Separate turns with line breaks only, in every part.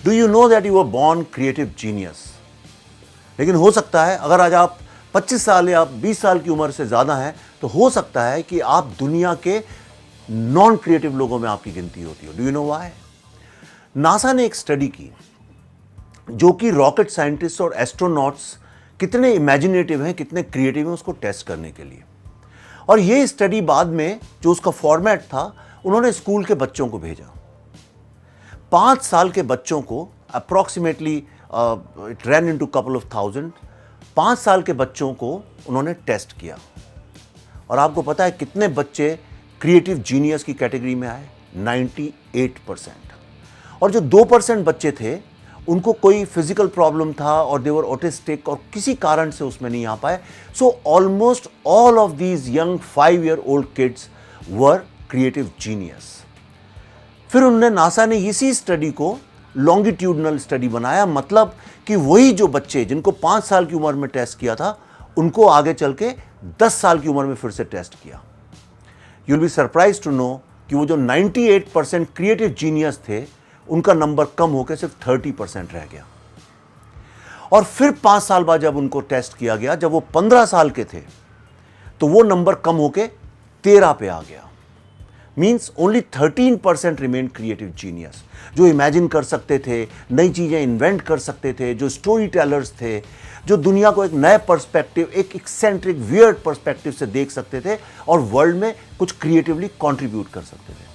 Do you know that you are born creative genius? लेकिन हो सकता है अगर आज आप 25 साल या 20 साल की उम्र से ज़्यादा हैं तो हो सकता है कि आप दुनिया के नॉन क्रिएटिव लोगों में आपकी गिनती होती हो। Do you know why? NASA ने एक स्टडी की जो कि रॉकेट साइंटिस्ट और एस्ट्रोनॉट्स कितने इमेजिनेटिव हैं, कितने क्रिएटिव हैं, उसको टेस्ट करने के लिए। और ये स्टडी बाद में जो उसका फॉर्मेट था, उन्होंने स्कूल के बच्चों को भेजा। 5 साल के बच्चों को approximately it ran into couple of thousand. 5 साल के बच्चों को उन्होंने टेस्ट किया और आपको पता है कितने बच्चे क्रिएटिव जीनियस की कैटेगरी में आए? 98%। और जो 2% बच्चे थे उनको कोई फिजिकल प्रॉब्लम था और दे वर ऑटिस्टिक और किसी कारण से उसमें नहीं आ पाए। So almost all of these young 5-year-old kids were creative genius. फिर उन्होंने नासा ने इसी स्टडी को लॉन्गिट्यूडनल स्टडी बनाया, मतलब कि वही जो बच्चे जिनको 5 साल की उम्र में टेस्ट किया था उनको आगे चल के 10 साल की उम्र में फिर से टेस्ट किया। You will be surprise to know कि वो जो 98% क्रिएटिव जीनियस थे उनका नंबर कम होकर सिर्फ 30% रह गया। और फिर 5 साल बाद जब उनको टेस्ट किया गया, जब वो 15 साल के थे, तो वो नंबर कम होकर 13 पे आ गया। Means only 13% remain creative genius, जो इमेजिन कर सकते थे, नई चीजें इन्वेंट कर सकते थे, जो स्टोरी टेलर्स थे, जो दुनिया को एक नए पर्सपेक्टिव, एक एक्सेंट्रिक वियर्ड पर्सपेक्टिव से देख सकते थे और वर्ल्ड में कुछ क्रिएटिवली कंट्रीब्यूट कर सकते थे।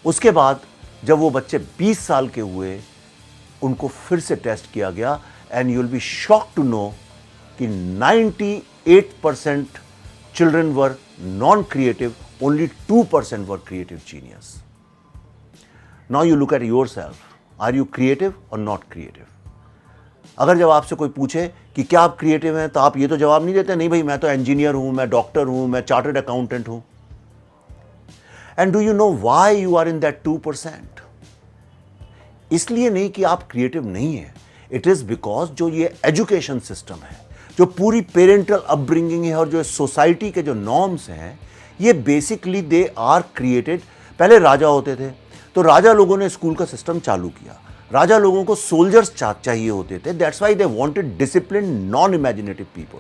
उसके बाद जब वो बच्चे 20 साल के हुए, उनको फिर से टेस्ट किया गया and you will be shocked to know कि 98% children were non creative, only 2% were creative genius. Now you look at yourself. Are you creative or not creative? अगर जब आपसे कोई पूछे कि क्या आप क्रिएटिव हैं तो आप ये तो जवाब नहीं देते, नहीं भाई मैं तो इंजीनियर हूं, मैं डॉक्टर हूं, मैं चार्टर्ड अकाउंटेंट हूं। And do you know why you are in that 2%? इसलिए नहीं कि आप क्रिएटिव नहीं है, इट इज बिकॉज जो ये एजुकेशन सिस्टम है, जो पूरी पेरेंटल अपब्रिंगिंग है और जो सोसाइटी के जो नॉर्म्स हैं, ये बेसिकली दे आर क्रिएटेड। पहले राजा होते थे तो राजा लोगों ने स्कूल का सिस्टम चालू किया। राजा लोगों को सोल्जर्स चाहिए होते थे, that's why they wanted discipline non imaginative people.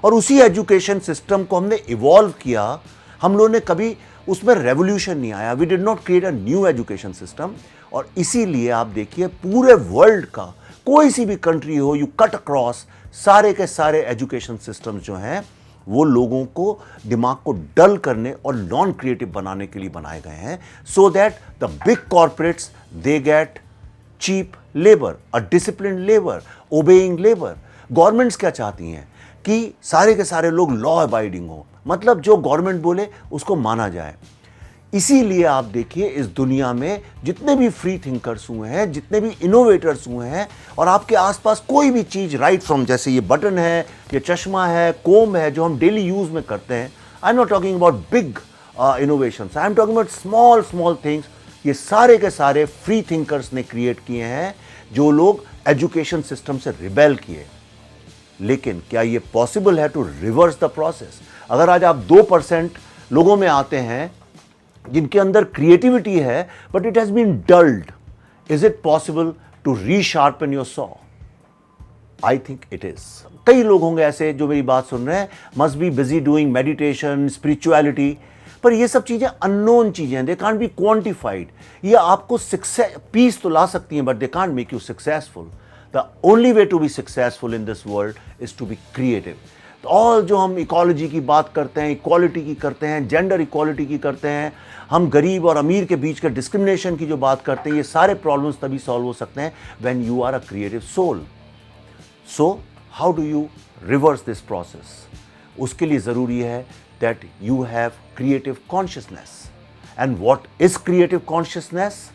और उसी एजुकेशन सिस्टम को हमने इवॉल्व किया। हम लोगों ने कभी उसमें रेवोल्यूशन नहीं आया, we did not create a new education system. और इसीलिए आप देखिए पूरे वर्ल्ड का कोई सी भी कंट्री हो, यू कट अक्रॉस, सारे के सारे एजुकेशन सिस्टम्स जो हैं वो लोगों को दिमाग को डल करने और नॉन क्रिएटिव बनाने के लिए बनाए गए हैं, so that the big corporates they get cheap labour, a discipline labour, obeying labour. Governments क्या चाहती हैं कि सारे के सारे लोग लॉ अबाइडिंग हो, मतलब जो गवर्नमेंट बोले उसको माना जाए। इसीलिए आप देखिए इस दुनिया में जितने भी फ्री थिंकर्स हुए हैं, जितने भी इनोवेटर्स हुए हैं, और आपके आसपास कोई भी चीज राइट फ्रॉम, जैसे ये बटन है, ये चश्मा है, कोम है, जो हम डेली यूज में करते हैं, I am not talking about big innovations, I am talking about small small things. ये सारे के सारे फ्री थिंकर्स ने क्रिएट किए हैं, जो लोग एजुकेशन सिस्टम से रिबेल किए। लेकिन क्या ये पॉसिबल है टू रिवर्स द प्रोसेस? अगर आज आप 2% लोगों में आते हैं जिनके अंदर क्रिएटिविटी है but it has been dulled, is it possible to resharpen your saw? I think it is. कई लोग होंगे ऐसे जो मेरी बात सुन रहे हैं, must be busy doing meditation, spirituality, पर ये सब चीजें अननोन चीजें हैं, दे कांट बी क्वांटिफाइड। ये आपको सक्सेस, पीस तो ला सकती हैं but they can't make you successful. The only way to be successful in this world is to be creative. All जो हम इकोलॉजी की बात करते हैं, इक्वालिटी की करते हैं, जेंडर इक्वालिटी की करते हैं, हम गरीब और अमीर के बीच के डिस्क्रिमिनेशन की जो बात करते हैं, ये सारे प्रॉब्लम्स तभी सॉल्व हो सकते हैं when you are a creative soul. So how do you reverse this process? उसके लिए ज़रूरी है that you have creative consciousness. And what is creative consciousness?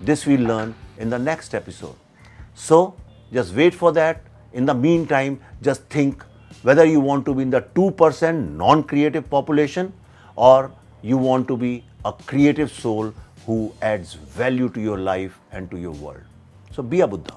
This we learn in the next episode. So just wait for that. In the meantime, just think whether you want to be in the 2% non-creative population or you want to be a creative soul who adds value to your life and to your world. So be a Buddha.